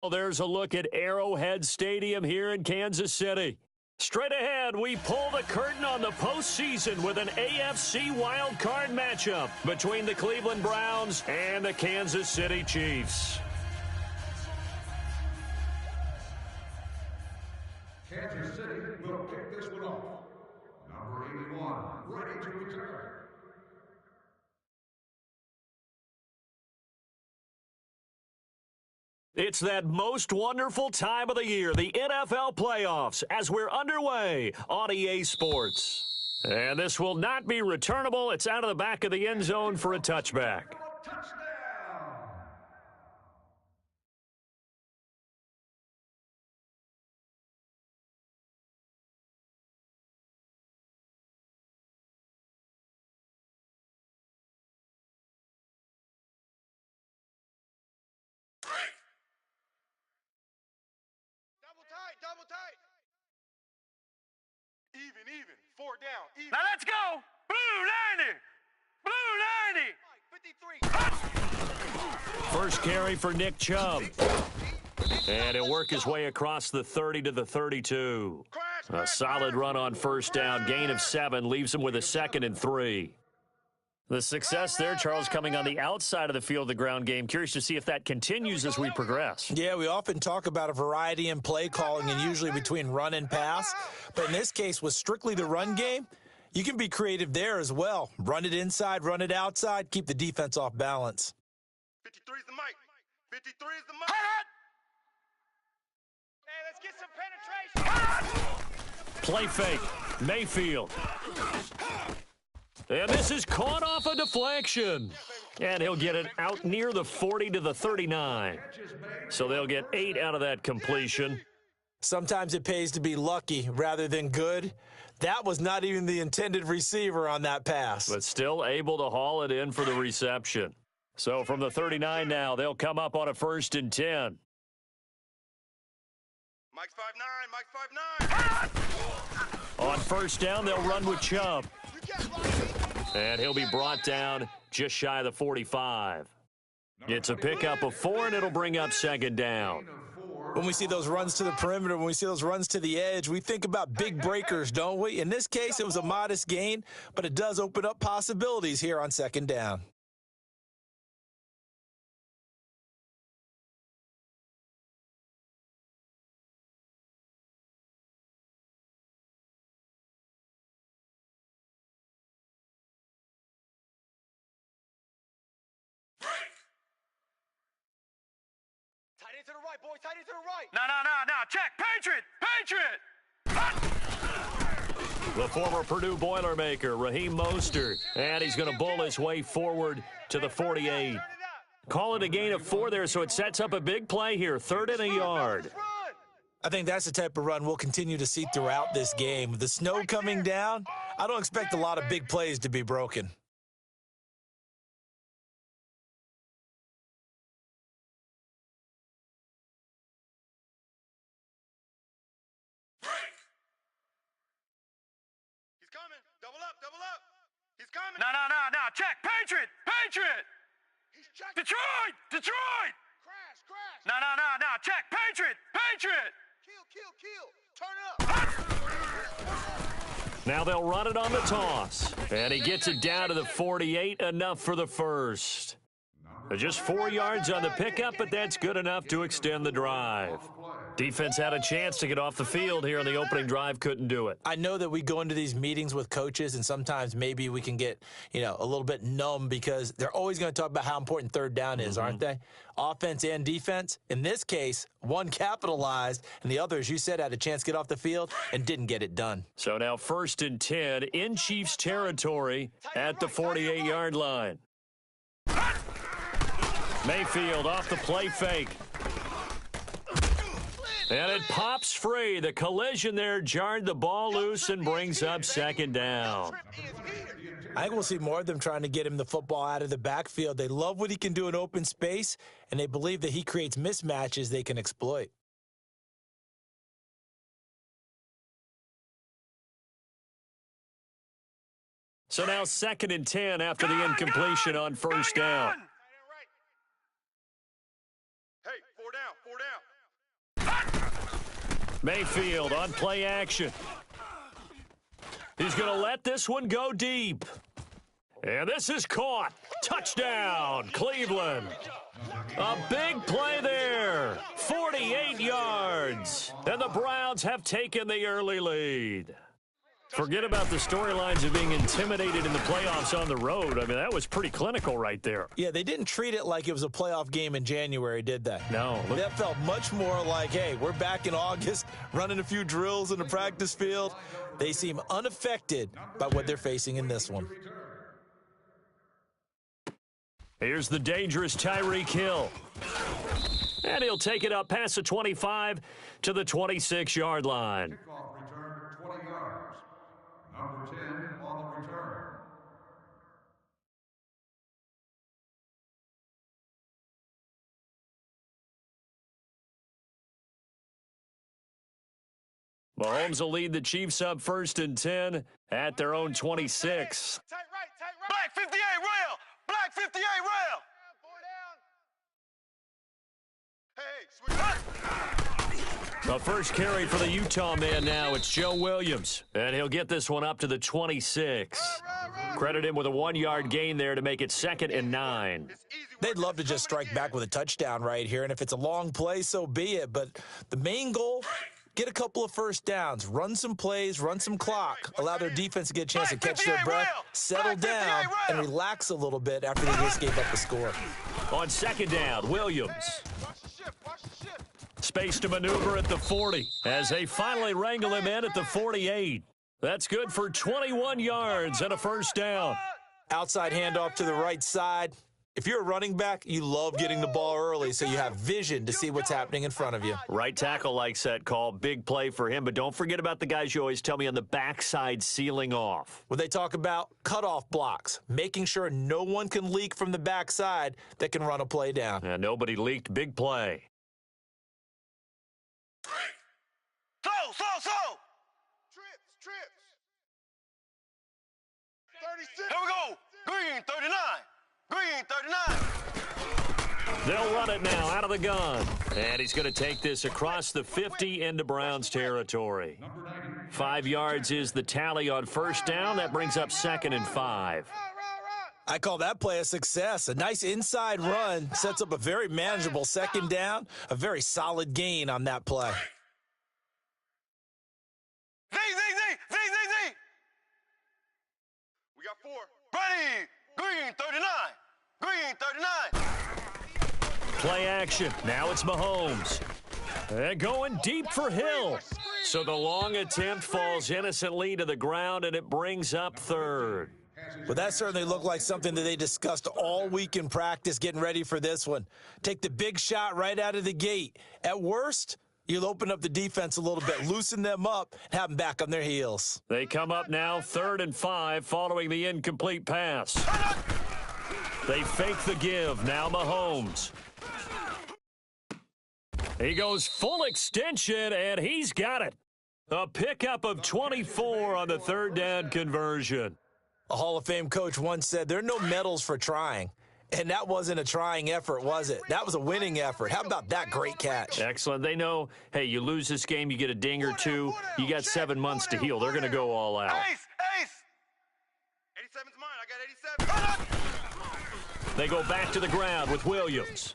Well, there's a look at Arrowhead Stadium here in Kansas City. Straight ahead, we pull the curtain on the postseason with an AFC wildcard matchup between the Cleveland Browns and the Kansas City Chiefs. Kansas City will kick this one off. Number 81, ready to return. It's that most wonderful time of the year, the NFL playoffs, as we're underway on EA Sports. And this will not be returnable. It's out of the back of the end zone for a touchback. Double tight. Even. 4 down. Even. Now let's go. Blue 90. 53. First carry for Nick Chubb. And he'll work his way across the 30 to the 32. A solid run on first down. Gain of 7 leaves him with a 2nd and 3. The success there, Charles, coming on the outside of the field of the ground game. Curious to see if that continues as we progress. Yeah, we often talk about a variety in play calling and usually between run and pass. But in this case, with strictly the run game, you can be creative there as well. Run it inside, run it outside, keep the defense off balance. 53 is the mic. 53 is the mic. Hey, let's get some penetration. Play fake. Mayfield. And this is caught off a deflection. And he'll get it out near the 40 to the 39. So they'll get 8 out of that completion. Sometimes it pays to be lucky rather than good. That was not even the intended receiver on that pass. But still able to haul it in for the reception. So from the 39 now, they'll come up on a 1st and 10. Mike's 5'9", Mike's 5'9". On first down, they'll run with Chubb. And he'll be brought down just shy of the 45. It's a pickup of 4, and it'll bring up 2nd down. When we see those runs to the perimeter, when we see those runs to the edge, we think about big breakers, don't we? In this case, it was a modest gain, but it does open up possibilities here on 2nd down. To the right, boy. Tight end to the right. No. Check. Patriot. The former Purdue Boilermaker, Raheem Mostert. And he's going to bull his way forward to the 48. Call it a gain of 4 there, so it sets up a big play here. 3rd and a yard. I think that's the type of run we'll continue to see throughout this game. With the snow coming down, I don't expect a lot of big plays to be broken. No. Check. Patriot. Detroit. Crash. No. Check. Patriot. Kill. Turn up. Now they'll run it on the toss. And he gets it down to the 48, enough for the first. Just 4 yards on the pickup, but that's good enough to extend the drive. Defense had a chance to get off the field here on the opening drive, couldn't do it. I know that we go into these meetings with coaches, and sometimes maybe we can get, a little bit numb because they're always going to talk about how important 3rd down is, aren't they? Offense and defense. In this case, one capitalized, and the other, as you said, had a chance to get off the field and didn't get it done. So now 1st and 10 in Chiefs territory at the 48-yard line. Mayfield off the play fake. And it pops free. The collision there jarred the ball loose and brings up 2nd down. I think we'll see more of them trying to get him the football out of the backfield. They love what he can do in open space, and they believe that he creates mismatches they can exploit. So now 2nd and 10 after the incompletion on first down. Hey, 4 down. Mayfield on play action. He's going to let this one go deep. And this is caught. Touchdown, Cleveland. A big play there. 48 yards. And the Browns have taken the early lead. Forget about the storylines of being intimidated in the playoffs on the road. I mean, that was pretty clinical right there. Yeah, they didn't treat it like it was a playoff game in January, did they? No. That felt much more like, hey, we're back in August, running a few drills in the practice field. They seem unaffected by what they're facing in this one. Here's the dangerous Tyreek Hill. And he'll take it up past the 25 to the 26-yard line. Kickoff return 20 yards. Number 10 on the return. Mahomes will lead the Chiefs up 1st and 10 at their own 26. Tight right. Black 58 rail. Black 58 rail. Hey, The first carry for the Utah man now. It's Joe Williams. And he'll get this one up to the 26. Credit him with a 1-yard gain there to make it 2nd and 9. They'd love to just strike back with a touchdown right here, and if it's a long play, so be it. But the main goal, get a couple of first downs, run some plays, run some clock, allow their defense to get a chance to catch their breath, settle down, and relax a little bit after they just gave up the score. On 2nd down, Williams. Space to maneuver at the 40 as they finally wrangle him in at the 48. That's good for 21 yards and a first down. Outside handoff to the right side. If you're a running back, you love getting the ball early so you have vision to see what's happening in front of you. Right tackle likes that call. Big play for him, but don't forget about the guys you always tell me on the backside sealing off. When they talk about cutoff blocks, making sure no one can leak from the backside that can run a play down. And nobody leaked. Big play. Slow. Trips. 36. Here we go. Green 39. They'll run it now out of the gun. And he's going to take this across the 50 into Browns territory. 5 yards is the tally on first down. That brings up 2nd and 5. I call that play a success. A nice inside run sets up a very manageable 2nd down, a very solid gain on that play. Z. We got 4. Ready. Green 39. Play action. Now it's Mahomes. And going deep for Hill. So the long attempt falls innocently to the ground, and it brings up 3rd. Well, that certainly looked like something that they discussed all week in practice getting ready for this one. Take the big shot right out of the gate. At worst, you'll open up the defense a little bit, loosen them up, and have them back on their heels. They come up now 3rd and 5 following the incomplete pass. They fake the give. Now Mahomes. He goes full extension, and he's got it. A pickup of 24 on the 3rd down conversion. A Hall of Fame coach once said, there are no medals for trying. And that wasn't a trying effort, was it? That was a winning effort. How about that great catch? Excellent. They know, hey, you lose this game, you get a ding or two. You got 7 months to heal. They're going to go all out. Ace. 87's mine. I got 87. They go back to the ground with Williams.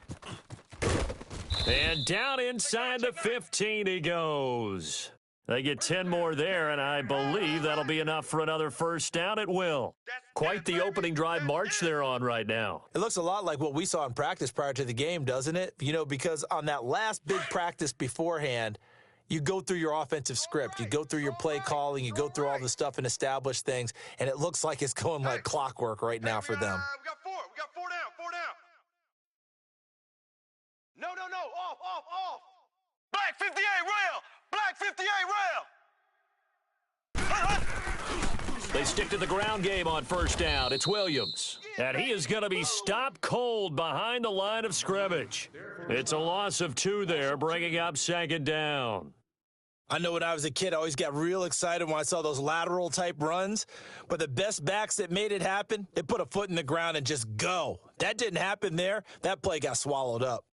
And down inside the 15 he goes. They get 10 more there, and I believe that'll be enough for another first down at will. Quite the opening drive march they're on right now. It looks a lot like what we saw in practice prior to the game, doesn't it? You know, because on that last big practice beforehand, you go through your offensive script, you go through your play calling, you go through all the stuff and establish things, and it looks like it's going like clockwork right now for them. We got 4. We got 4 down. 4 down. No. Off. Black 58 rail. Black 58 rail. They stick to the ground game on first down. It's Williams. And he is going to be stopped cold behind the line of scrimmage. It's a loss of 2 there, bringing up 2nd down. I know when I was a kid, I always got real excited when I saw those lateral type runs. But the best backs that made it happen, they put a foot in the ground and just go. That didn't happen there. That play got swallowed up.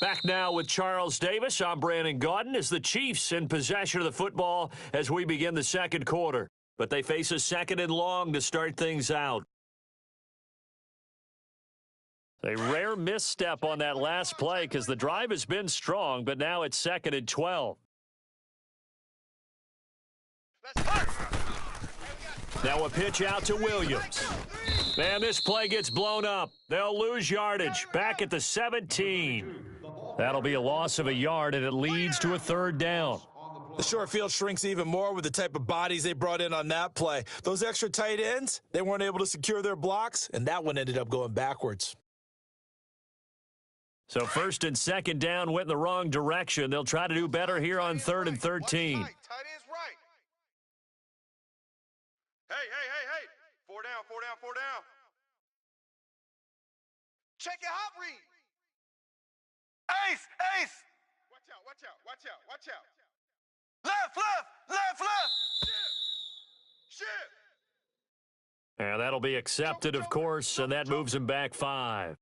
Back now with Charles Davis. I'm Brandon Gaudin as the Chiefs in possession of the football as we begin the second quarter. But they face a second and long to start things out. A rare misstep on that last play because the drive has been strong, but now it's second and 12. Now a pitch out to Williams. Man, this play gets blown up. They'll lose yardage back at the 17. That'll be a loss of a yard, and it leads to a third down. The short field shrinks even more with the type of bodies they brought in on that play. Those extra tight ends, they weren't able to secure their blocks, and that one ended up going backwards. So first and second down went in the wrong direction. They'll try to do better here on third and 13. Tight end's right. Hey. 4 down. Check your hot read. Ace. Watch out. Left. Shit. And that'll be accepted, of course, and that moves him back 5.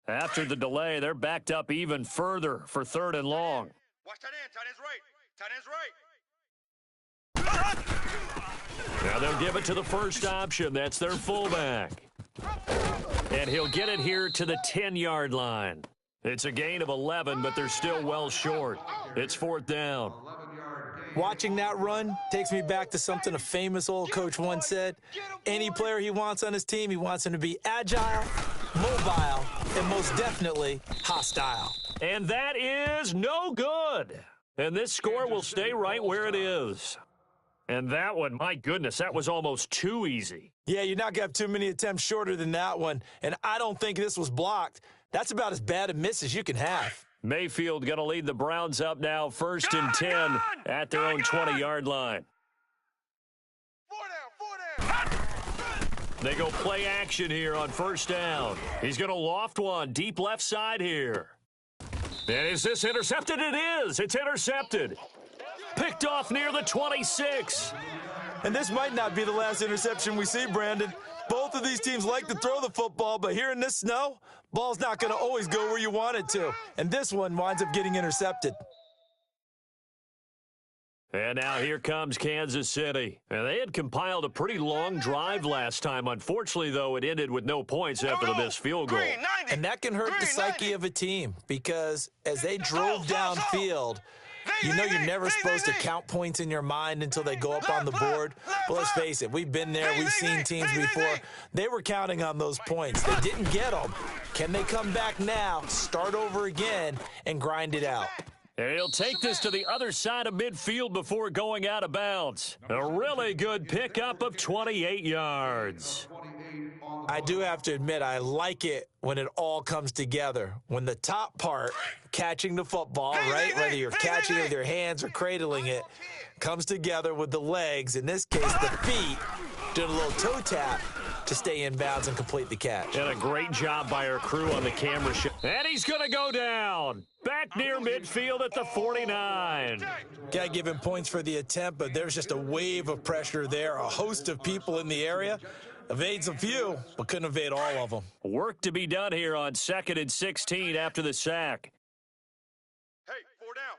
After the delay, they're backed up even further for third and long. Watch tight end's right. Now they'll give it to the first option. That's their fullback. And he'll get it here to the 10-yard line. It's a gain of 11, but they're still well short. It's fourth down. Watching that run takes me back to something a famous old coach once said. Any player he wants on his team, he wants him to be agile, mobile, and most definitely hostile. And that is no good. And this score will stay right where it is. And that one, my goodness, that was almost too easy. Yeah, you're not going to have too many attempts shorter than that one. And I don't think this was blocked. That's about as bad a miss as you can have. Mayfield going to lead the Browns up now, first and 10 at their own 20-yard line. 4 down. They go play action here on first down. He's going to loft one deep left side here. And is this intercepted? It is. It's intercepted. Picked off near the 26. And this might not be the last interception we see, Brandon. Both of these teams like to throw the football, but here in this snow, ball's not going to always go where you want it to. And this one winds up getting intercepted. And now here comes Kansas City. And they had compiled a pretty long drive last time. Unfortunately, though, it ended with no points after the missed field goal. And that can hurt the psyche of a team because as they drove downfield, you know you're never supposed to count points in your mind until they go up on the board. But let's face it, we've been there. We've seen teams before. They were counting on those points. They didn't get them. Can they come back now, start over again, and grind it out? And he'll take this to the other side of midfield before going out of bounds. A really good pickup of 28 yards. I do have to admit, I like it when it all comes together. When the top part, catching the football, right, whether you're catching it with your hands or cradling it, comes together with the legs, in this case the feet, doing a little toe tap to stay in bounds and complete the catch. And a great job by our crew on the camera shot. And he's going to go down. Back near midfield at the 49. Got to give him points for the attempt, but there's just a wave of pressure there. A host of people in the area. Evades a few, but couldn't evade all of them. Work to be done here on second and 16 after the sack. Hey, 4 down.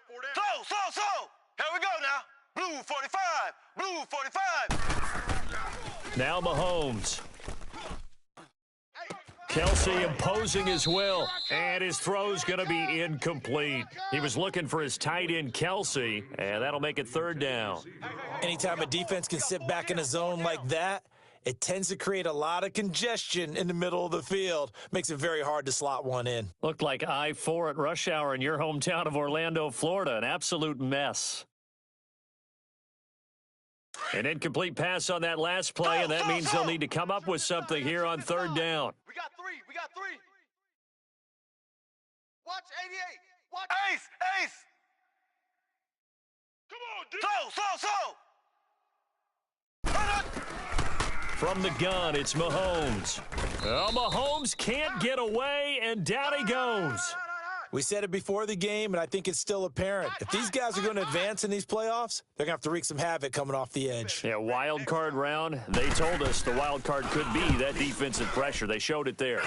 Slow. Here we go now. Blue 45. Now Mahomes. Kelsey imposing his will, and his throw's going to be incomplete. He was looking for his tight end, Kelsey, and that'll make it third down. Anytime a defense can sit back in a zone like that, it tends to create a lot of congestion in the middle of the field. Makes it very hard to slot one in. Looked like I-4 at rush hour in your hometown of Orlando, Florida. An absolute mess. An incomplete pass on that last play, and that means they'll need to come up with something here on third down. We got three. Watch 88. Watch Ace. Come on, dude. Slow. From the gun, it's Mahomes. Oh, Mahomes can't get away, and down he goes. We said it before the game, and I think it's still apparent. If these guys are going to advance in these playoffs, they're going to have to wreak some havoc coming off the edge. Yeah, wild card round. They told us the wild card could be that defensive pressure. They showed it there.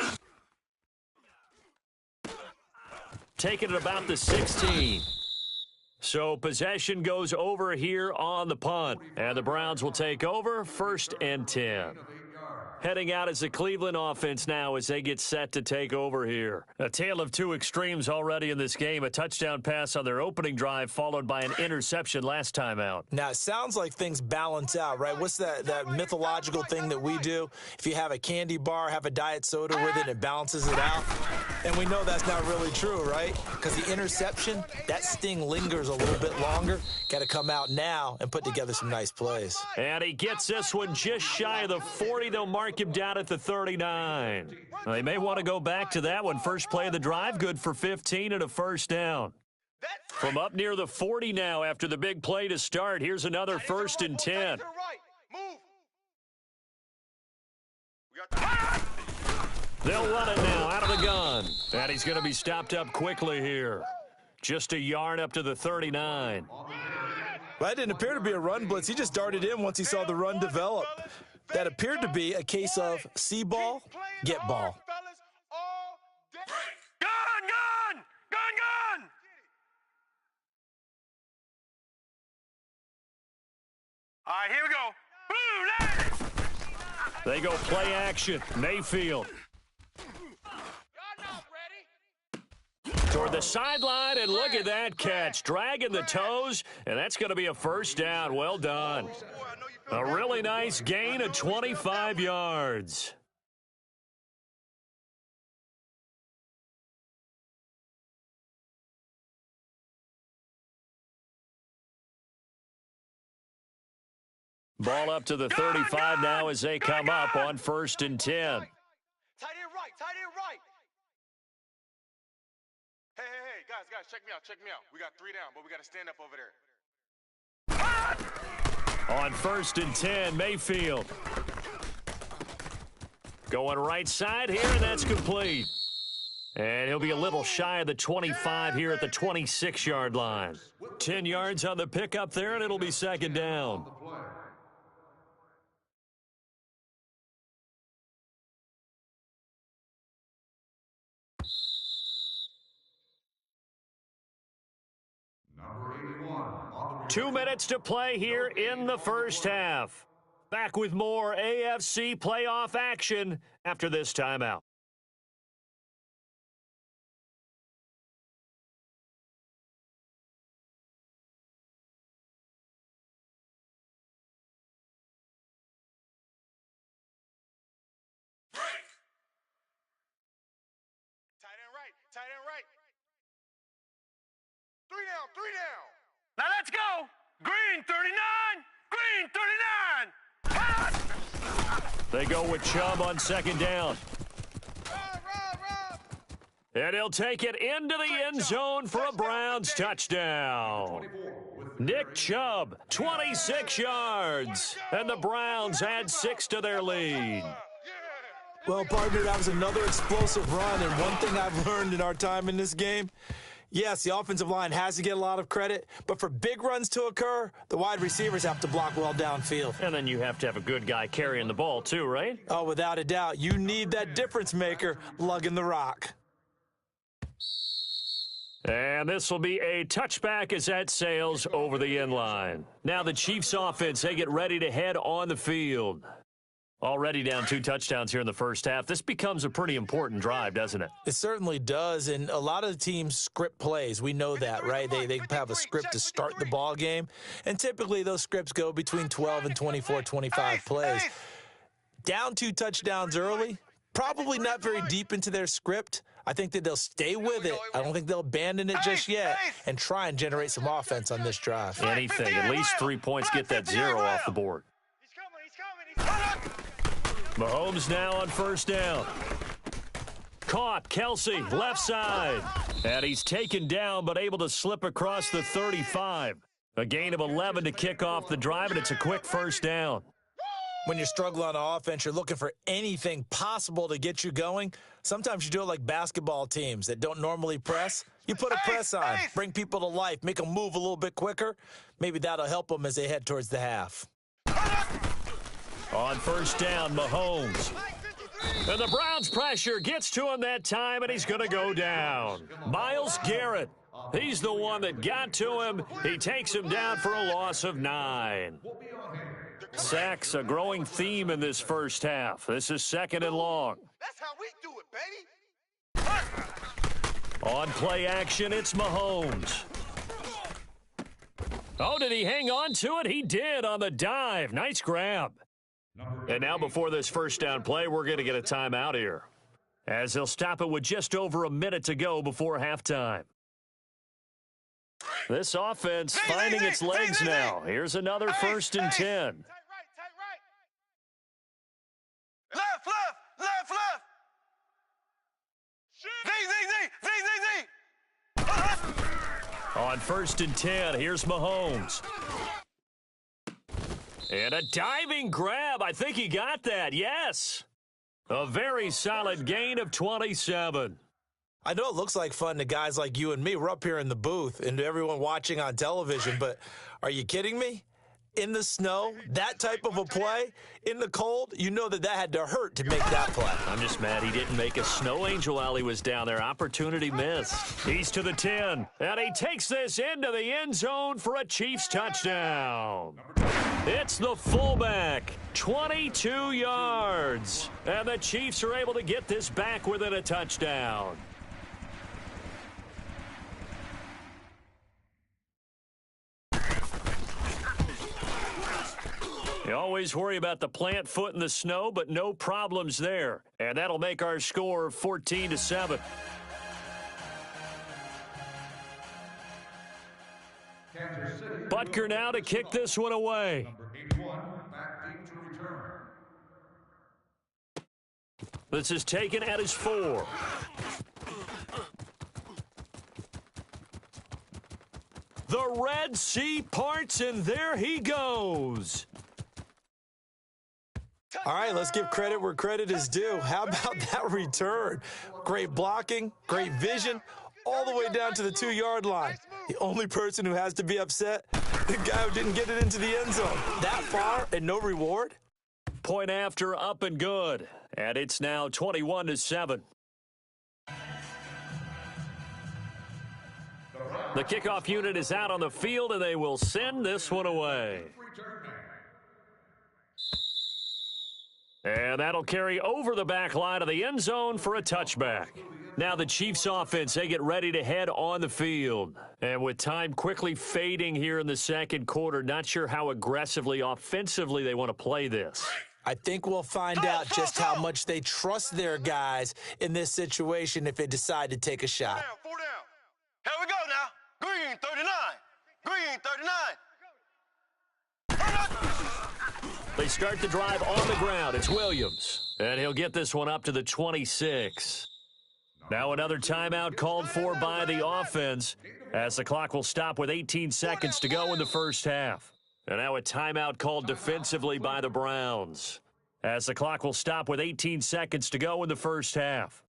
Taking it about the 16. So possession goes over here on the punt, and the Browns will take over 1st and 10. Heading out as the Cleveland offense now as they get set to take over here. A tale of two extremes already in this game. A touchdown pass on their opening drive followed by an interception last time out. Now, it sounds like things balance out, right? What's that mythological thing that we do? If you have a candy bar, have a diet soda with it, it balances it out. And we know that's not really true, right? Because the interception, that sting lingers a little bit longer. Got to come out now and put together some nice plays. And he gets this one just shy of the 40. They'll mark him down at the 39. They may want to go back to that one. First play of the drive, good for 15 and a first down. From up near the 40 now after the big play to start. Here's another 1st and 10. They'll run it now out of the gun. And he's going to be stopped up quickly here. Just a yard up to the 39. Well, that didn't appear to be a run blitz. He just darted in once he saw the run develop. That appeared to be a case of see ball, get ball. Gun! All right, here we go. Blue, They go play action. Mayfield. Toward the sideline, and look at that catch. Dragging the toes, and that's going to be a first down. Well done. A really nice gain of 25 yards. Ball up to the 35 now as they come up on 1st and 10. Tight end right. Hey, guys, check me out. We got 3 down, but we got to stand up over there. On 1st and 10, Mayfield. Going right side here, and that's complete. And he'll be a little shy of the 25 here at the 26-yard line. 10 yards on the pickup there, and it'll be 2nd down. Number 81 on the 2 minutes to play here in the first half. Back with more AFC playoff action after this timeout. Tight end right. 3 down. Now let's go. Green 39. They go with Chubb on 2nd down. And he'll take it into the end zone for a Browns touchdown. Nick Chubb, 26 yards. And the Browns add 6 to their lead. Well, partner, that was another explosive run, and one thing I've learned in our time in this game, yes, the offensive line has to get a lot of credit, but for big runs to occur, the wide receivers have to block well downfield. And then you have to have a good guy carrying the ball too, right? Oh, without a doubt. You need that difference maker lugging the rock. And this will be a touchback as that sails over the end line. Now the Chiefs offense, they get ready to head on the field. Already down 2 touchdowns here in the first half. This becomes a pretty important drive, doesn't it? It certainly does, and a lot of the teams script plays. We know that, right? They have a script to start the ball game, and typically those scripts go between 12 and 24, 25 plays. Down 2 touchdowns early, probably not very deep into their script. I think that they'll stay with it. I don't think they'll abandon it just yet and try and generate some offense on this drive. Anything, at least 3 points, get that 0 off the board. Mahomes now on 1st down. Caught, Kelsey, left side. And he's taken down, but able to slip across the 35. A gain of 11 to kick off the drive, and it's a quick 1st down. When you're struggling on offense, you're looking for anything possible to get you going. Sometimes you do it like basketball teams that don't normally press. You put a press on, bring people to life, make them move a little bit quicker. Maybe that'll help them as they head towards the half. On first down, Mahomes. And the Browns' pressure gets to him that time, and he's going to go down. Myles Garrett, he's the one that got to him. He takes him down for a loss of 9. Sacks, a growing theme in this first half. This is 2nd and long. That's how we do it, baby. On play action, it's Mahomes. Oh, did he hang on to it? He did on the dive. Nice grab. And now before this first down play, we're going to get a timeout here, as they'll stop it with just over a minute to go before halftime. This offense finding its legs now. Here's another 1st and 10. Tight right. Left. Z. On 1st and 10, here's Mahomes. And a diving grab. I think he got that. Yes. A very solid gain of 27. I know it looks like fun to guys like you and me. We're up here in the booth and to everyone watching on television, but are you kidding me? In the snow, that type of a play, in the cold, you know that had to hurt to make that play. I'm just mad he didn't make a snow angel while he was down there. Opportunity missed. He's to the 10, and he takes this into the end zone for a Chiefs touchdown. It's the fullback, 22 yards, and the Chiefs are able to get this back within a touchdown. You always worry about the plant foot in the snow, but no problems there. And that'll make our score 14-7. Butker now to kick this one away. Number 81, back deep to return. This is taken at his 4. The Red Sea parts, and there he goes. All right, let's give credit where credit is due. How about that return? Great blocking, great vision, all the way down to the 2-yard line. The only person who has to be upset, the guy who didn't get it into the end zone. That far and no reward? Point after, up and good. And it's now 21-7. The kickoff unit is out on the field, and they will send this one away. And that'll carry over the back line of the end zone for a touchback. Now the Chiefs offense, they get ready to head on the field. And with time quickly fading here in the second quarter, not sure how aggressively, offensively they want to play this. I think we'll find out just how much they trust their guys in this situation if they decide to take a shot. 4 down. Here we go now. Green 39. They start the drive on the ground. It's Williams. And he'll get this one up to the 26. Now another timeout called for by the offense, as the clock will stop with 18 seconds to go in the first half. And now a timeout called defensively by the Browns, as the clock will stop with 18 seconds to go in the first half.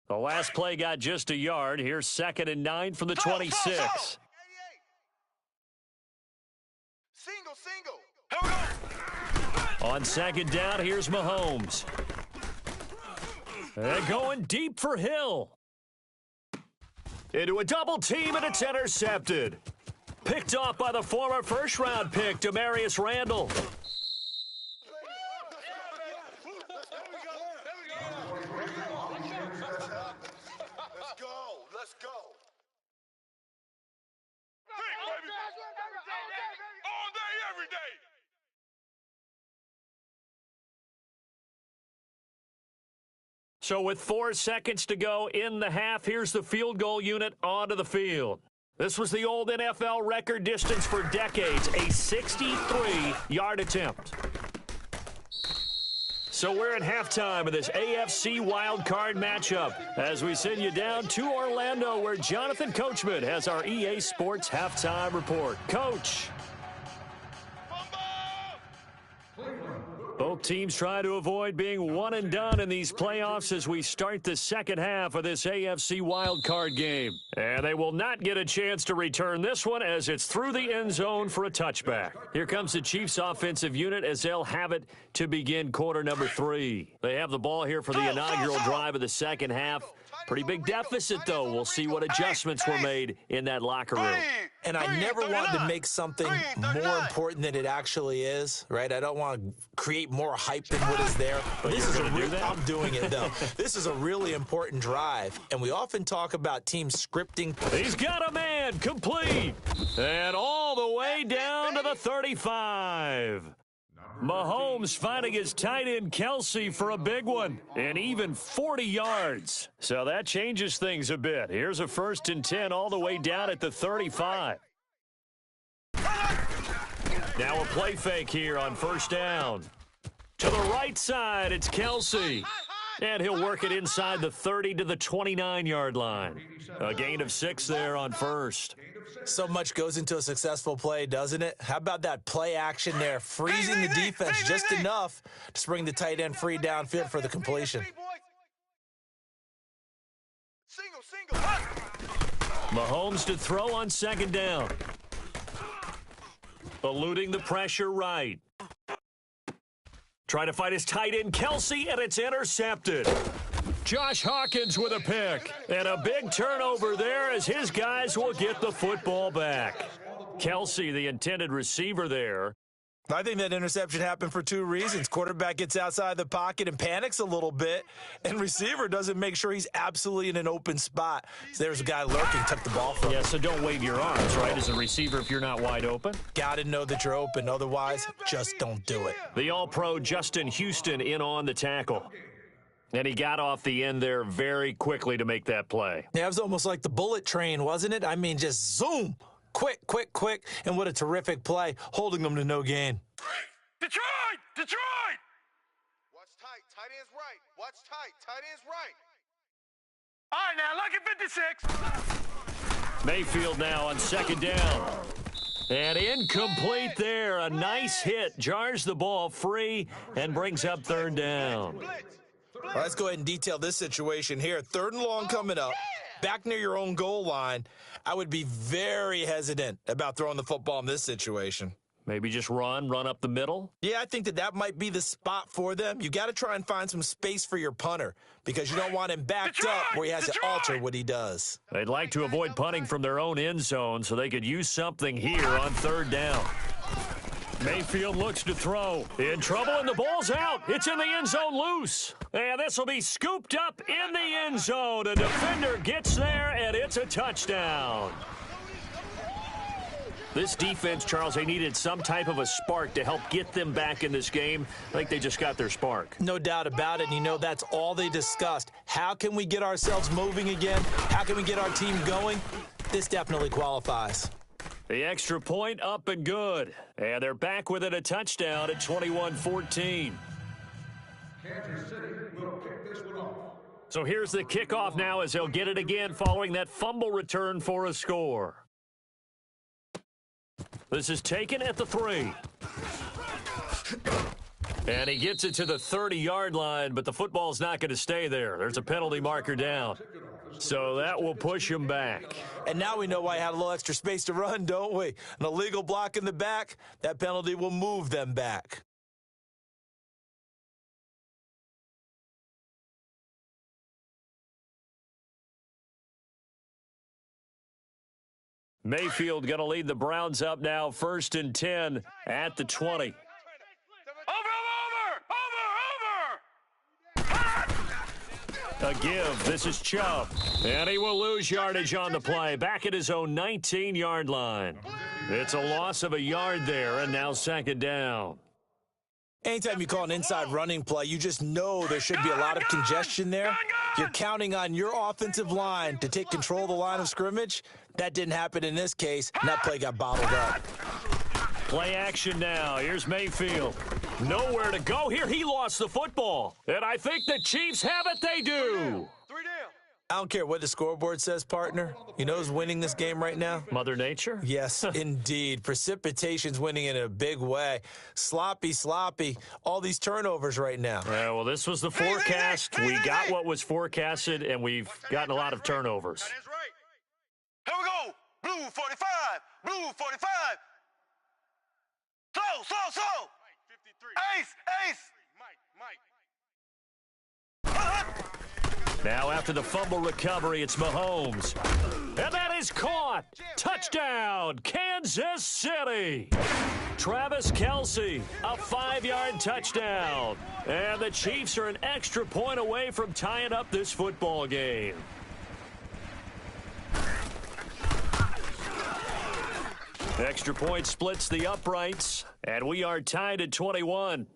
The last play got just a yard. Here's 2nd and 9 from the 26. Single. Here we go. On 2nd down, here's Mahomes. And going deep for Hill. Into a double team, and it's intercepted. Picked off by the former first-round pick, Demarius Randall. Let's go. All day, every day. So with 4 seconds to go in the half, here's the field goal unit onto the field. This was the old NFL record distance for decades, a 63-yard attempt. So we're at halftime of this AFC wildcard matchup as we send you down to Orlando where Jonathan Coachman has our EA Sports halftime report. Coach. Both teams try to avoid being one and done in these playoffs as we start the second half of this AFC wildcard game. And they will not get a chance to return this one as it's through the end zone for a touchback. Here comes the Chiefs offensive unit as they'll have it to begin quarter number 3. They have the ball here for the inaugural drive of the second half. Pretty big deficit, though. We'll see what adjustments were made in that locker room. And I never want to make something more important than it actually is, right? I don't want to create more hype than what is there. But this is I'm doing it, though. This is a really important drive, and we often talk about teams scripting. He's got a man complete, and all the way down to the 35. Mahomes finding his tight end Kelce for a big one, and even 40 yards. So that changes things a bit. Here's a 1st and 10 all the way down at the 35. Now a play fake here on 1st down. To the right side, it's Kelce. And he'll work it inside the 30 to the 29-yard line. A gain of 6 there on 1st. So much goes into a successful play, doesn't it? How about that play action there, freezing the defense just enough to bring the tight end free downfield for the completion. Mahomes to throw on 2nd down. Eluding the pressure right. Trying to find his tight end, Kelce, and it's intercepted. Josh Hawkins with a pick. And a big turnover there as his guys will get the football back. Kelce, the intended receiver there. I think that interception happened for 2 reasons. Quarterback gets outside the pocket and panics a little bit, and receiver doesn't make sure he's absolutely in an open spot. So there's a guy lurking, took the ball from him. Yeah, so don't wave your arms, right, as a receiver if you're not wide open. Got to know that you're open. Otherwise, just don't do it. The All-Pro Justin Houston in on the tackle. And he got off the end there very quickly to make that play. Yeah, it was almost like the bullet train, wasn't it? I mean, just zoom. Quick, quick, quick. And what a terrific play, holding them to no gain. Detroit! Detroit! Watch tight. Tight end's right. Watch tight. Tight end's right. All right, now, look at 56. Mayfield now on 2nd down. And incomplete there. A nice hit. Jars the ball free and brings up 3rd down. Well, let's go ahead and detail this situation here. 3rd and long coming up. Back near your own goal line. I would be very hesitant about throwing the football in this situation. Maybe just run up the middle? Yeah, I think that might be the spot for them. You got to try and find some space for your punter because you don't want him backed up where he has to alter what he does. They'd like to avoid punting from their own end zone so they could use something here on 3rd down. Mayfield looks to throw. In trouble, and the ball's out. It's in the end zone loose. And this will be scooped up in the end zone. A defender gets there, and it's a touchdown. This defense, Charles, they needed some type of a spark to help get them back in this game. I think they just got their spark. No doubt about it. And you know, that's all they discussed. How can we get ourselves moving again? How can we get our team going? This definitely qualifies. The extra point up and good. And they're back with it, a touchdown at 21-14. Kansas City will kick this one off. So here's the kickoff now as they'll get it again following that fumble return for a score. This is taken at the 3. And he gets it to the 30-yard line, but the football's not going to stay there. There's a penalty marker down. So that will push him back. And now we know why he had a little extra space to run, don't we? An illegal block in the back, that penalty will move them back. Mayfield going to lead the Browns up now, 1st and 10 at the 20. A give. This is Chubb. And he will lose yardage on the play. Back at his own 19-yard line. It's a loss of a yard there, and now 2nd down. Anytime you call an inside running play, you just know there should be a lot of congestion there. You're counting on your offensive line to take control of the line of scrimmage. That didn't happen in this case, and that play got bottled up. Play action now. Here's Mayfield. Nowhere to go here. He lost the football. And I think the Chiefs have it. They do. 3 down. I don't care what the scoreboard says, partner. You know who's winning this game right now? Mother Nature? Yes, indeed. Precipitation's winning in a big way. Sloppy. All these turnovers right now. Yeah, well, this was the forecast. We got what was forecasted, and we've gotten a lot of turnovers. Tight end's right. Here we go. Blue 45. Blue 45. Slow. 53. Ace. Mike. Now after the fumble recovery, it's Mahomes. And that is caught. Touchdown, Kansas City. Travis Kelce, a 5-yard touchdown. And the Chiefs are an extra point away from tying up this football game. Extra point splits the uprights, and we are tied at 21.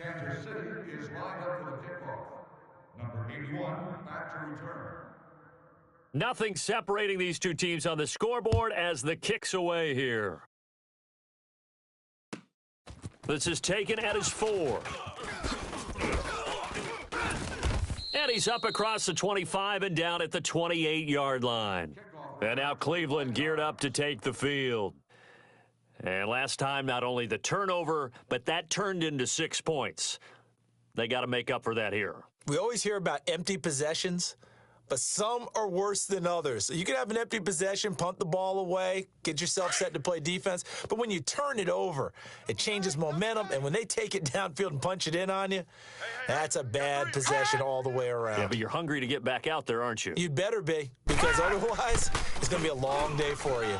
Kansas City is lined up for the kickoff. Number 81, back to return. Nothing separating these two teams on the scoreboard as the kick's away here. This is taken at his 4. And he's up across the 25 and down at the 28-yard line. And now Cleveland geared up to take the field. And last time, not only the turnover, but that turned into 6 points. They got to make up for that here. We always hear about empty possessions, but some are worse than others. So you can have an empty possession, punt the ball away, get yourself set to play defense. But when you turn it over, it changes momentum. And when they take it downfield and punch it in on you, that's a bad possession all the way around. Yeah, but you're hungry to get back out there, aren't you? You'd better be, because otherwise it's going to be a long day for you.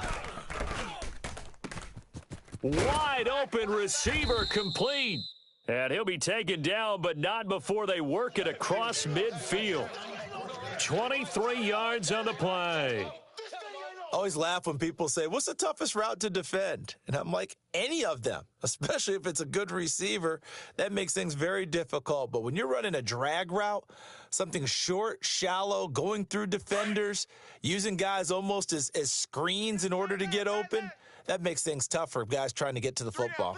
Wide open receiver complete. And he'll be taken down, but not before they work it across midfield. 23 yards on the play. I always laugh when people say, what's the toughest route to defend? And I'm like, any of them, especially if it's a good receiver. That makes things very difficult. But when you're running a drag route, something short, shallow, going through defenders, using guys almost as screens in order to get open, that makes things tough for guys trying to get to the football.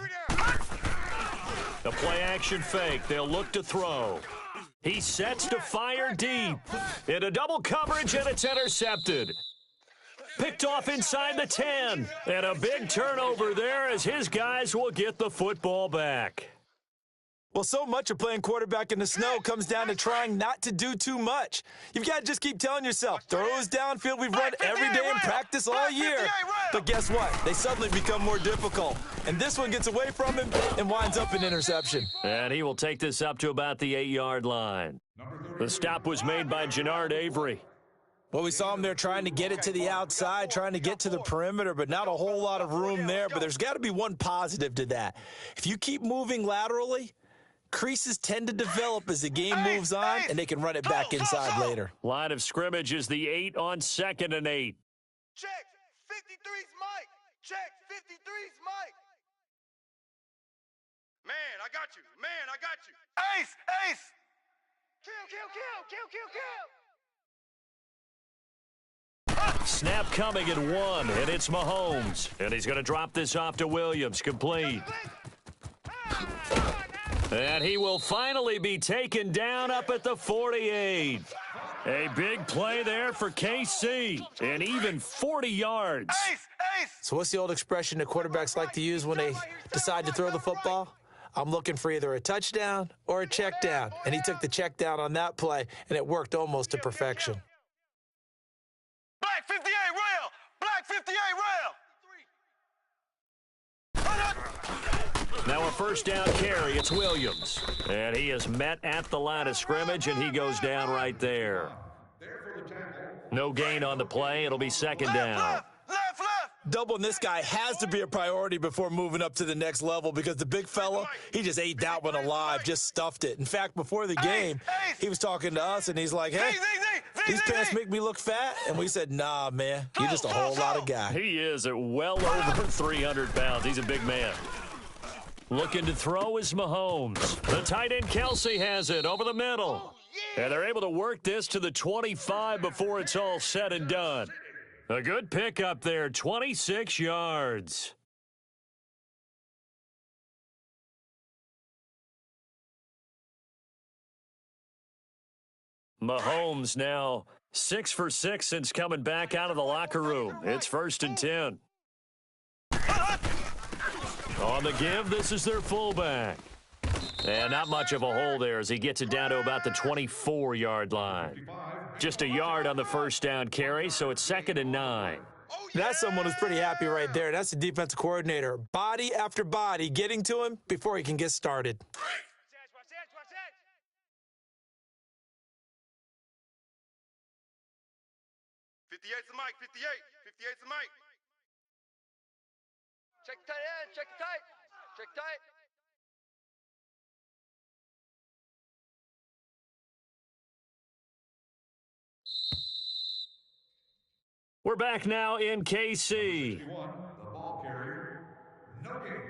The play-action fake. They'll look to throw. He sets to fire deep. Into double coverage, and it's intercepted. Picked off inside the 10. And a big turnover there as his guys will get the football back. Well, so much of playing quarterback in the snow comes down to trying not to do too much. You've got to just keep telling yourself, throws downfield we've run every day in practice all year. But guess what? They suddenly become more difficult. And this one gets away from him and winds up an interception. And he will take this up to about the 8-yard line. The stop was made by Jannard Avery. Well, we saw him there trying to get it to the outside, trying to get to the perimeter, but not a whole lot of room there. But there's got to be one positive to that. If you keep moving laterally, creases tend to develop as the game moves on, and they can run it back inside later. Line of scrimmage is the 8 on 2nd and 8. Check. 53's Mike. Check. 53's Mike. Man, I got you. Ace. Kill. Snap coming at 1, and it's Mahomes. And he's going to drop this off to Williams. Complete. And he will finally be taken down up at the 48. A big play there for KC, and even 40 yards. Ace. So what's the old expression that quarterbacks like to use when they decide to throw the football? I'm looking for either a touchdown or a check down. And he took the check down on that play, and it worked almost to perfection. Black 58 rail. Black 58 rail. Now a first down carry. It's Williams. And he is met at the line of scrimmage, and he goes down right there. No gain on the play. It'll be second down. Left. Doubling this guy has to be a priority before moving up to the next level because the big fella, he just ate that one alive, just stuffed it. In fact, before the game, he was talking to us, and he's like, hey, these pants make me look fat. And we said, nah, man, you're just a whole lot of guy. He is at well over 300 pounds. He's a big man. Looking to throw is Mahomes. The tight end Kelce has it over the middle. And they're able to work this to the 25 before it's all said and done. A good pickup there, 26 yards. Mahomes now 6 for 6 since coming back out of the locker room. It's 1st and 10. On the give, this is their fullback. And not much of a hole there as he gets it down to about the 24-yard line. Just a yard on the first down carry, so it's 2nd and 9. That's someone who's pretty happy right there. That's the defensive coordinator. Body after body getting to him before he can get started. 58's the mic, 58. 58's the mic. Check the tight end, check the tight. Check tight. We're back now in KC. The ball carrier, no gain.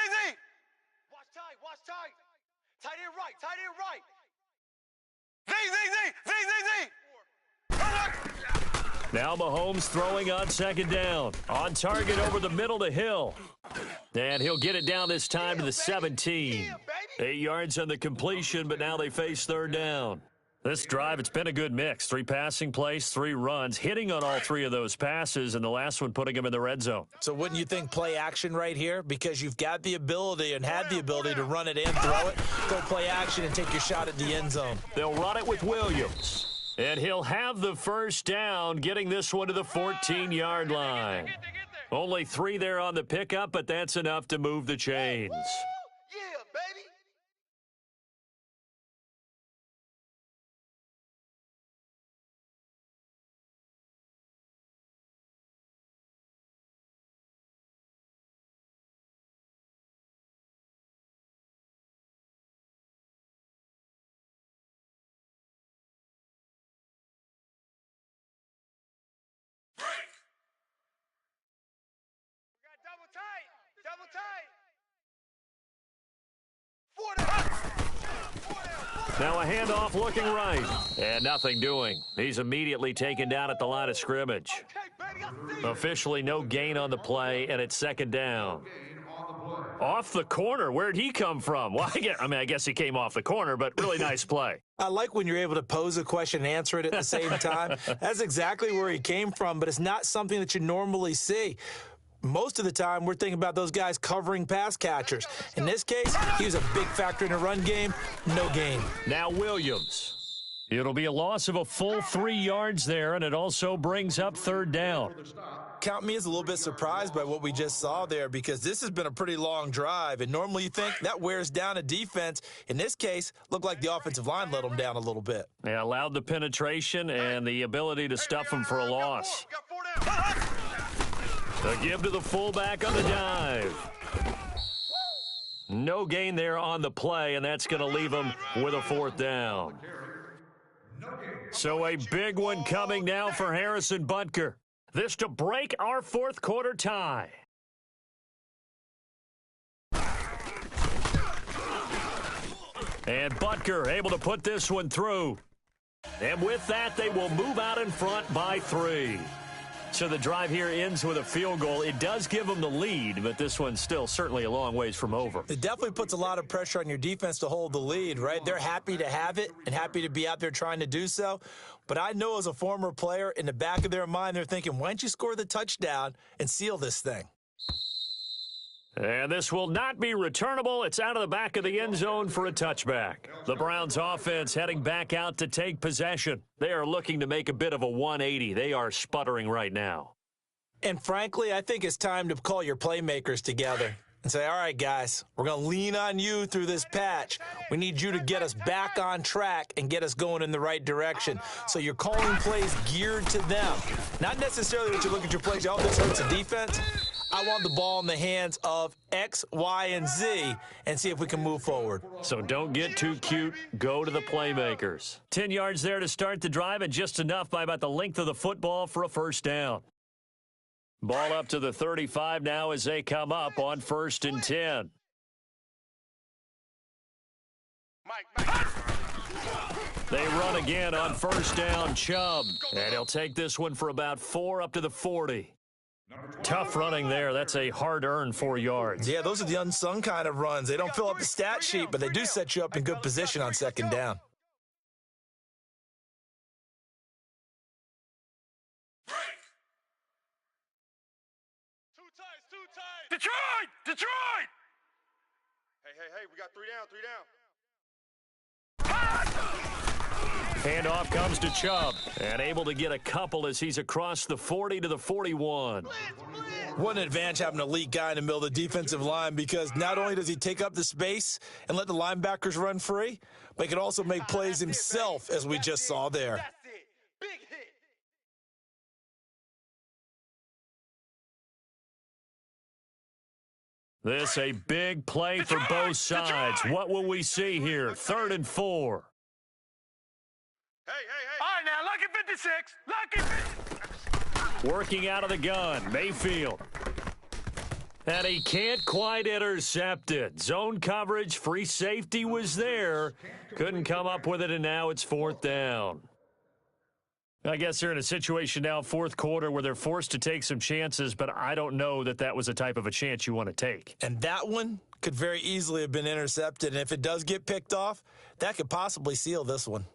Z. Watch tight. Tight end right, tight end right. Z. Now Mahomes throwing on 2nd down. On target over the middle to Hill. And he'll get it down this time to the 17. 8 yards on the completion, but now they face 3rd down. This drive, it's been a good mix. 3 passing plays, 3 runs, hitting on all 3 of those passes, and the last one putting him in the red zone. So wouldn't you think play action right here? Because you've got the ability and had the ability to run it and throw it. Go play action and take your shot at the end zone. They'll run it with Williams. And he'll have the first down, getting this one to the 14-yard line. Only 3 there on the pickup, but that's enough to move the chains. Yeah, baby. Double tight. Now a handoff looking right. And nothing doing. He's immediately taken down at the line of scrimmage. Officially no gain on the play, and it's 2nd down. Off the corner. Where'd he come from? Well, I guess he came off the corner, but really nice play. I like when you're able to pose a question and answer it at the same time. That's exactly where he came from, but it's not something that you normally see. Most of the time, we're thinking about those guys covering pass catchers. In this case, he was a big factor in the run game. No gain. Now Williams. It'll be a loss of a full 3 yards there, and it also brings up 3rd down. Count me as a little bit surprised by what we just saw there, because this has been a pretty long drive, and normally you think that wears down a defense. In this case, looked like the offensive line let them down a little bit. They allowed the penetration and the ability to stuff them for a loss. A give to the fullback on the dive. No gain there on the play, and that's going to leave him with a 4th down. So a big one coming now for Harrison Butker. This to break our 4th quarter tie. And Butker able to put this one through. And with that, they will move out in front by 3. So the drive here ends with a field goal. It does give them the lead, but this one's still certainly a long ways from over. It definitely puts a lot of pressure on your defense to hold the lead, right? They're happy to have it and happy to be out there trying to do so. But I know as a former player, in the back of their mind, they're thinking, why don't you score the touchdown and seal this thing? And this will not be returnable. It's out of the back of the end zone for a touchback. The Browns offense heading back out to take possession. They are looking to make a bit of a 180. They are sputtering right now. And frankly, I think it's time to call your playmakers together and say, all right, guys, we're going to lean on you through this patch. We need you to get us back on track and get us going in the right direction. So you're calling plays geared to them. Not necessarily that you look at your plays, oh, this hurts the defense. I I want the ball in the hands of X, Y, and Z and see if we can move forward. So don't get too cute. Go to the playmakers. 10 yards there to start the drive, and just enough by about the length of the football for a first down. Ball up to the 35 now as they come up on 1st and 10. They run again on 1st down, Chubb. And he'll take this one for about 4 up to the 40. Tough running there. That's a hard-earned 4 yards. Yeah, those are the unsung kind of runs. They don't fill up the stat sheet, but they do set you up in good position on 2nd down. Detroit! Detroit! Hey, we got 3 down, 3 down. Handoff comes to Chubb, and able to get a couple as he's across the 40 to the 41. What an advantage having an elite guy in the middle of the defensive line, because not only does he take up the space and let the linebackers run free, but he can also make plays himself, as we just saw there. That's it. Big hit. This a big play for both sides. What will we see here? 3rd and 4. Hey. All right, now, lucky 56. Lucky 50. Working out of the gun, Mayfield. And he can't quite intercept it. Zone coverage, free safety was there. Couldn't come up with it, and now it's 4th down. I guess they're in a situation now, 4th quarter, where they're forced to take some chances, but I don't know that that was the type of a chance you want to take. And that one could very easily have been intercepted, and if it does get picked off, that could possibly seal this one.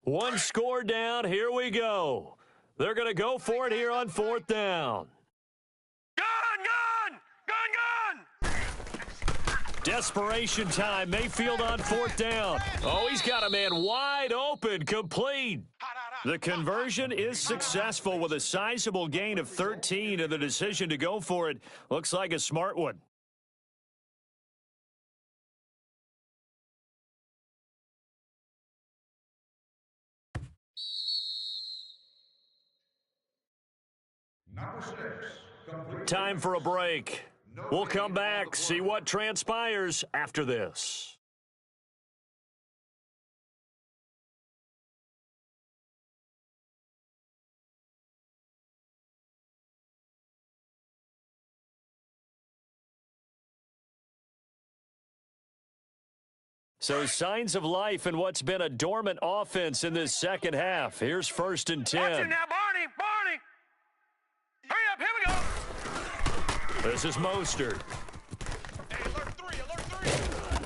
One score down, here we go. They're going to go for it here on 4th down. Gun! Desperation time, Mayfield on 4th down. Oh, he's got a man wide open, complete. The conversion is successful with a sizable gain of 13, and the decision to go for it looks like a smart one. Number 6. Time for a break. We'll come back, see what transpires after this. So signs of life in what's been a dormant offense in this second half. Here's 1st and 10. Watch it now, Barney! Hurry up, here we go! This is Mostert. Hey, alert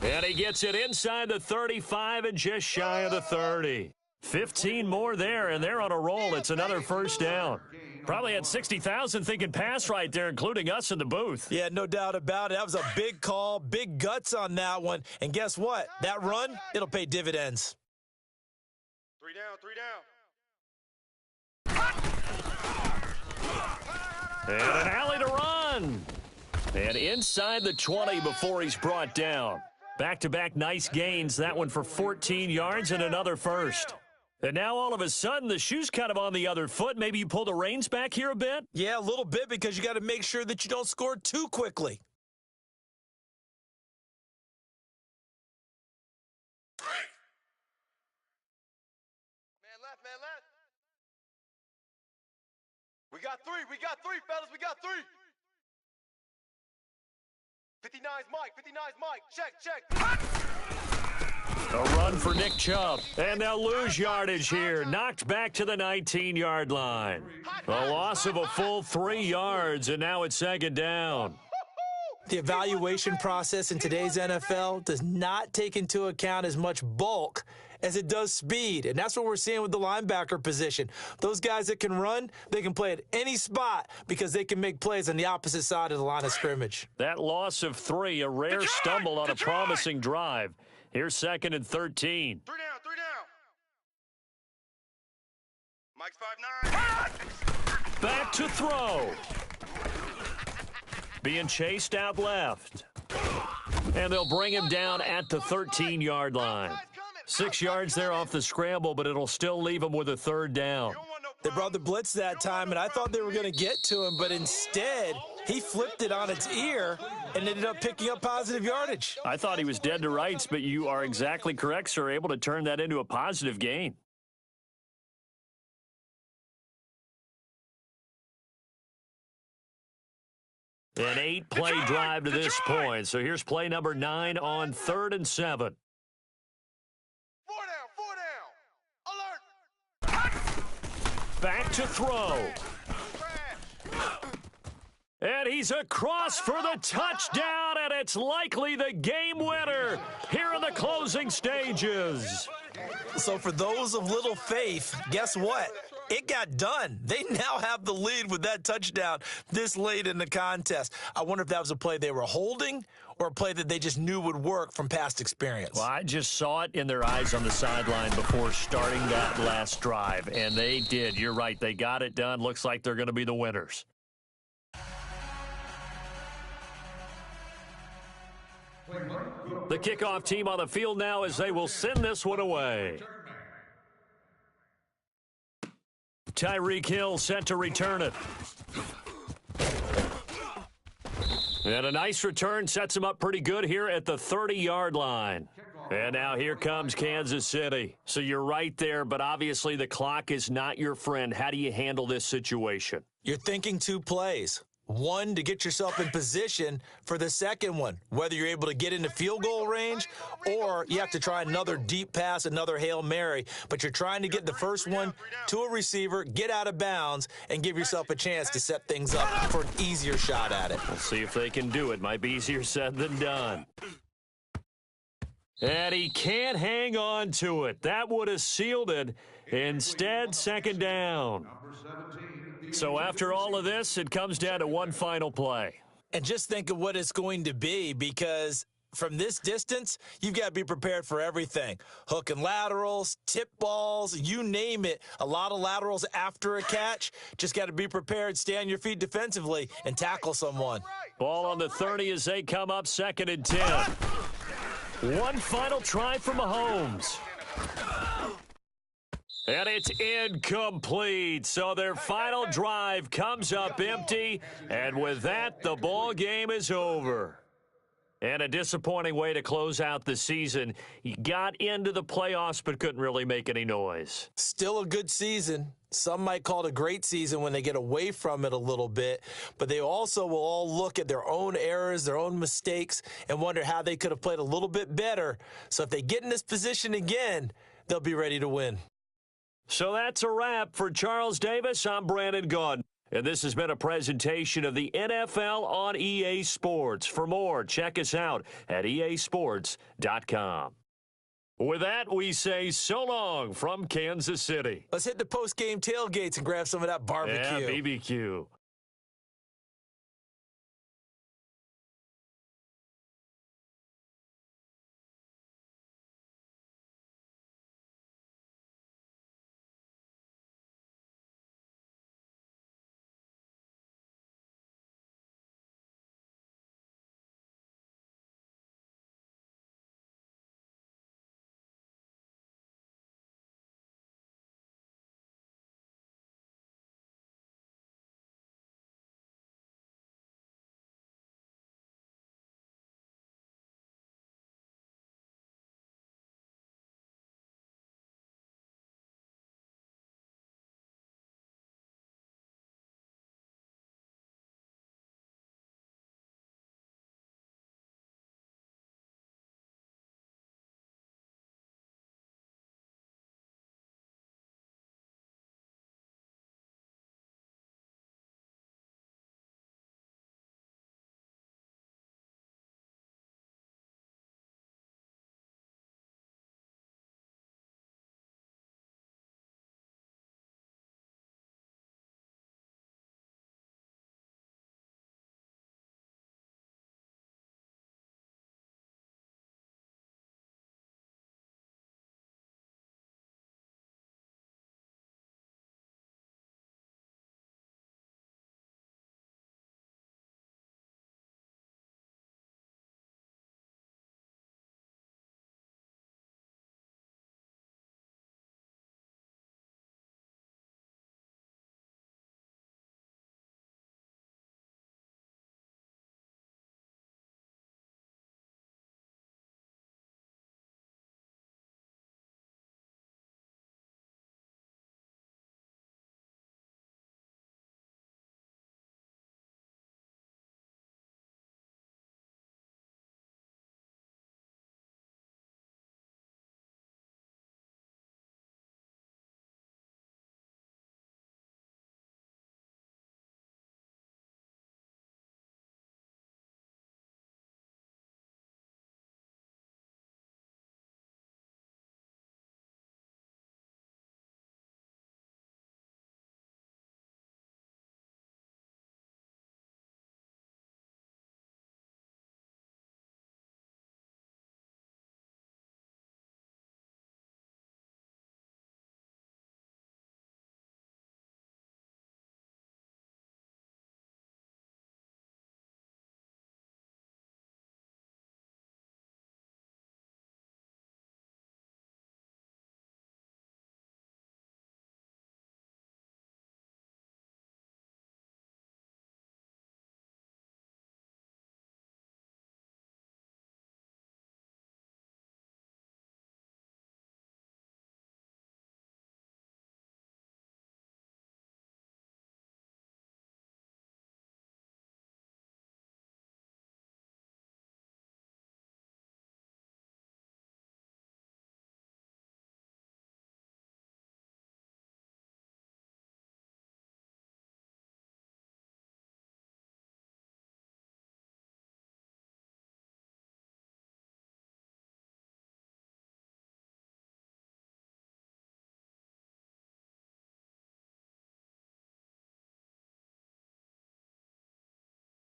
3! And he gets it inside the 35 and just shy of the 30. 15 more there, and they're on a roll. It's another 1st down. Probably had 60,000 thinking pass right there, including us in the booth. Yeah, no doubt about it. That was a big call, big guts on that one. And guess what? That run, it'll pay dividends. 3 down. And an alley to run. And inside the 20 before he's brought down. Back-to-back nice gains. That one for 14 yards and another 1st. And now all of a sudden the shoe's kind of on the other foot. Maybe you pull the reins back here a bit? Yeah, a little bit, because you got to make sure that you don't score too quickly. Man left. We got three, fellas, we got 3. 59's Mike, check. A run for Nick Chubb. And they'll lose yardage here. Knocked back to the 19-yard line. A loss of a full 3 yards, and now it's 2nd down. The evaluation process in today's NFL does not take into account as much bulk as it does speed, and that's what we're seeing with the linebacker position. Those guys that can run, they can play at any spot because they can make plays on the opposite side of the line of scrimmage. That loss of 3, a rare stumble on a promising drive. Here's 2nd and 13. 3 down. Mike's 5'9". Back to throw. Being chased out left. And they'll bring him down at the 13-yard line. 6 yards there off the scramble, but it'll still leave them with a third down. They brought the blitz that time, and I thought they were going to get to him, but instead, he flipped it on its ear and ended up picking up positive yardage. I thought he was dead to rights, but you are exactly correct, sir. Able to turn that into a positive gain. An 8-play drive to this point. So here's play number 9 on 3rd and 7. 4 down. Alert. Back to throw. And he's across for the touchdown, and it's likely the game winner here in the closing stages. So for those of little faith, guess what? It got done. They now have the lead with that touchdown this late in the contest. I wonder if that was a play they were holding or a play that they just knew would work from past experience. Well, I just saw it in their eyes on the sideline before starting that last drive, and they did. You're right. They got it done. Looks like they're going to be the winners. The kickoff team on the field now as they will send this one away. Tyreek Hill set to return it. And a nice return sets him up pretty good here at the 30-yard line. And now here comes Kansas City. So you're right there, but obviously the clock is not your friend. How do you handle this situation? You're thinking 2 plays. One, to get yourself in position for the second one, whether you're able to get into field goal range or you have to try another deep pass, another Hail Mary. But you're trying to get the first one to a receiver, get out of bounds, and give yourself a chance to set things up for an easier shot at it. Let's see if they can do it. Might be easier said than done. And he can't hang on to it. That would have sealed it. Instead, second down. So after all of this, it comes down to one final play. And just think of what it's going to be, because from this distance, you've got to be prepared for everything. Hook and laterals, tip balls, you name it. A lot of laterals after a catch. Just got to be prepared, stay on your feet defensively, and tackle someone. Ball on the 30 as they come up 2nd and 10. One final try for Mahomes. And it's incomplete. So their final drive comes up empty. And with that, the ball game is over. And a disappointing way to close out the season. You got into the playoffs but couldn't really make any noise. Still a good season. Some might call it a great season when they get away from it a little bit. But they also will all look at their own errors, their own mistakes, and wonder how they could have played a little bit better. So if they get in this position again, they'll be ready to win. So that's a wrap for Charles Davis. I'm Brandon Gaudin. And this has been a presentation of the NFL on EA Sports. For more, check us out at easports.com. With that, we say so long from Kansas City. Let's hit the post-game tailgates and grab some of that barbecue. Yeah, BBQ.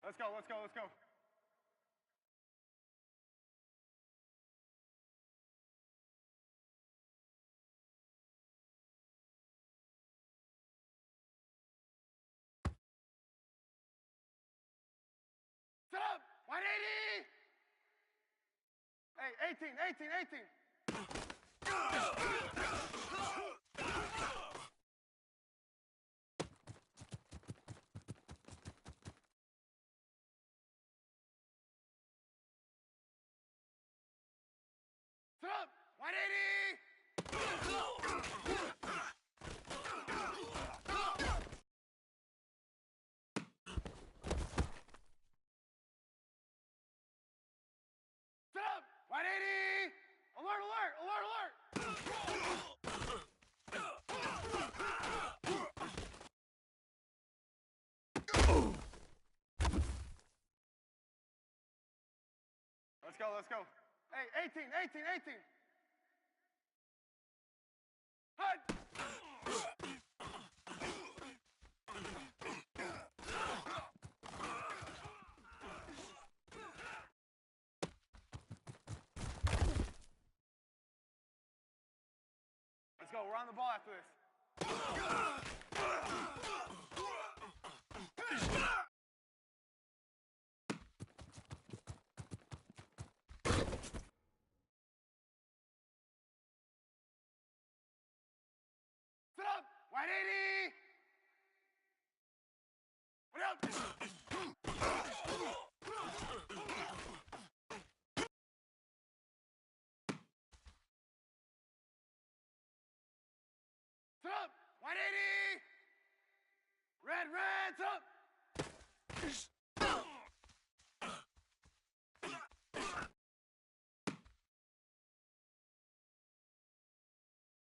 Let's go, let's go, let's go. Set up! 180! Hey, 18. Set up! 180! Set up! 180! Alert, alert, alert, alert! Let's go, let's go. Hey, 18. Hut! Let's go, we're on the ball after this. Set up! 180! What up? Set up! 180! Red, set up!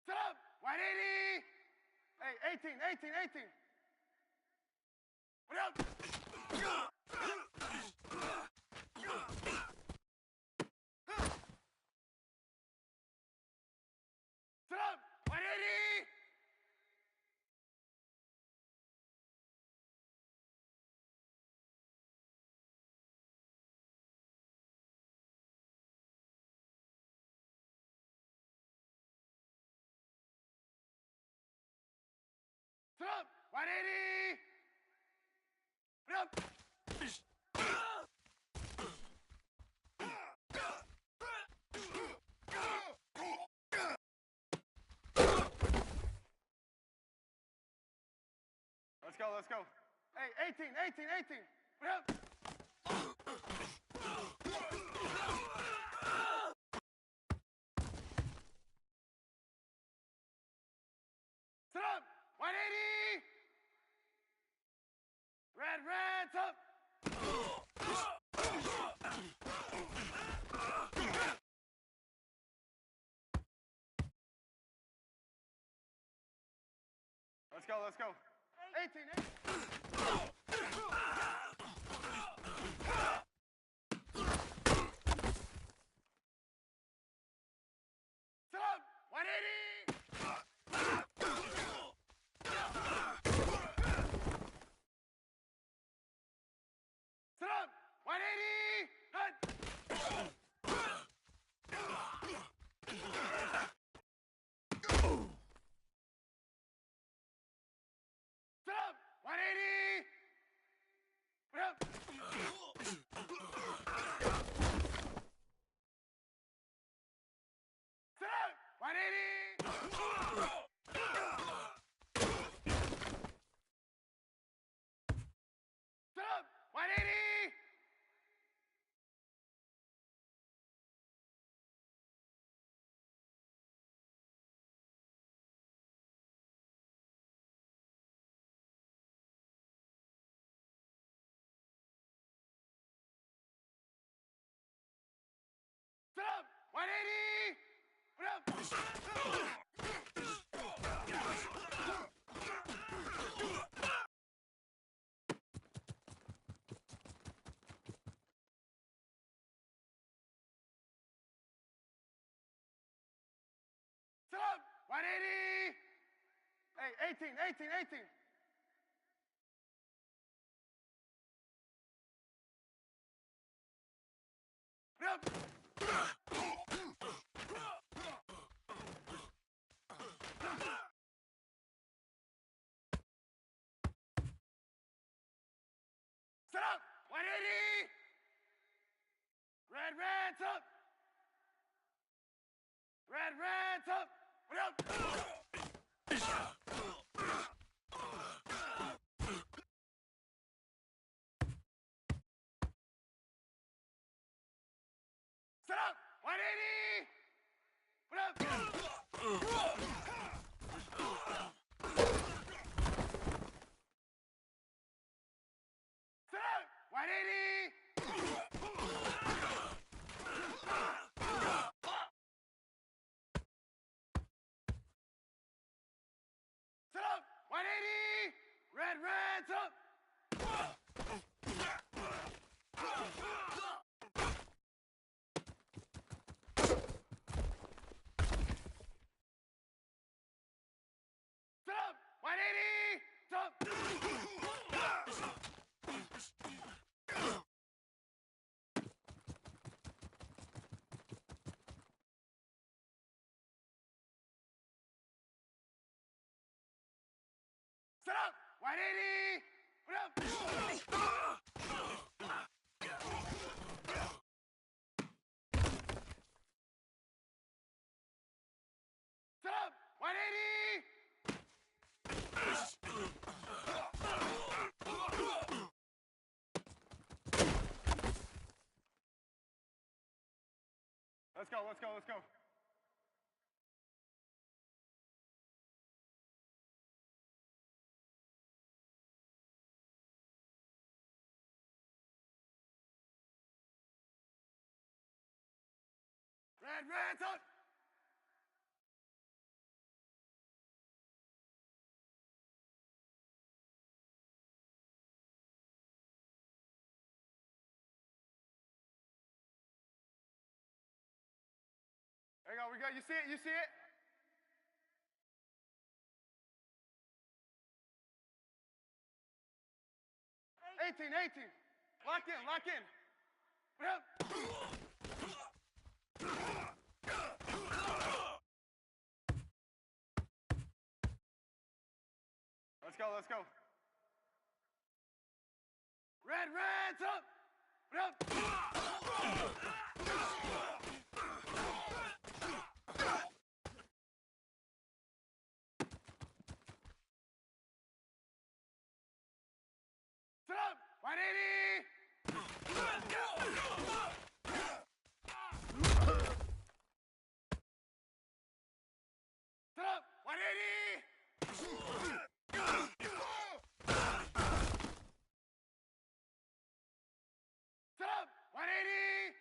Set up! 180! Hey, 18. What up? Set up! 180! Set up! 180! What up? Let's go. Hey, 18. What up? Set up! 180! Red, up! Let's go. 18. Set up! 180! Set up! 180! Hut! Set up! 180! What up? Set up! 180! Set up! 180! Set up! 180! What up? Set up! 180! Hey, 18. What up? Set up! 180! Red's up! Red's up! What up? Set up! 180! What up? Set up! 180! Set up! 180! Red's up! Set up! 180! Stop! Set up! 180! What up? Set up! 180! Let's go. Red's up! There you go, we got, you see it? 18. Lock in. What up? Let's go. Red's up! What up? Set up! 180! Set up! 180! Set up! 180!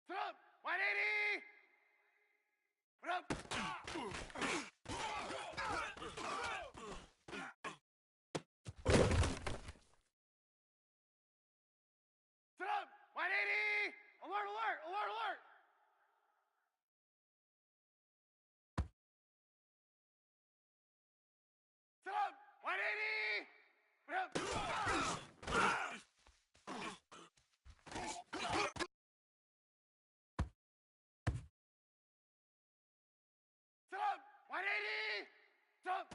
Set up! 180! What up? Set up! 180! Alert! Set up! 180! What up? Set up! 180! Stop!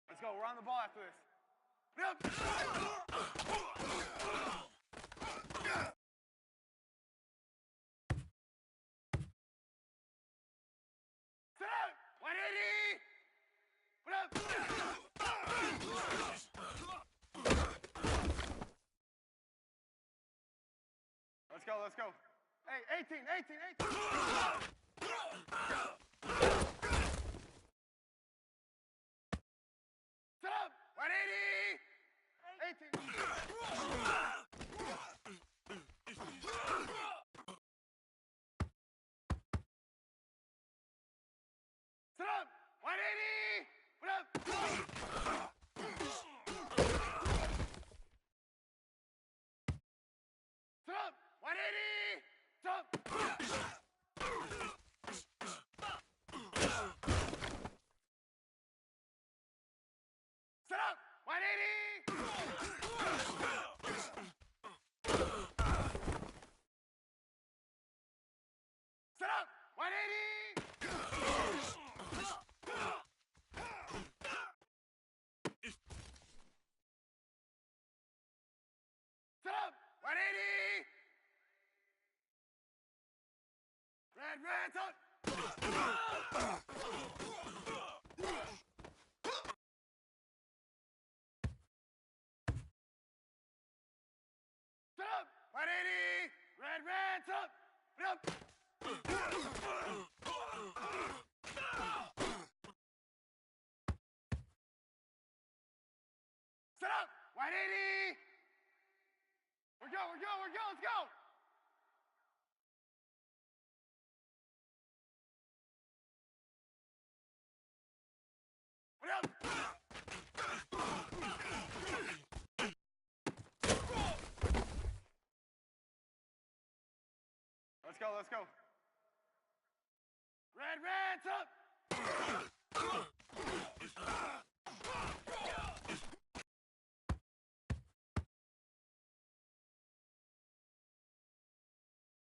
Let's go, we're on the ball after this. What up? Set up! 180! What up? Let's go. Hey, 18. Set up! 180! 18. Set up! 180! What up? Jump. Set up. 180. Set up. 180. Set up. 180. Red, up. Set up. 180. Red, up. Up. Set up. 180. We're go. Let's go. What up? Let's go. Red, up.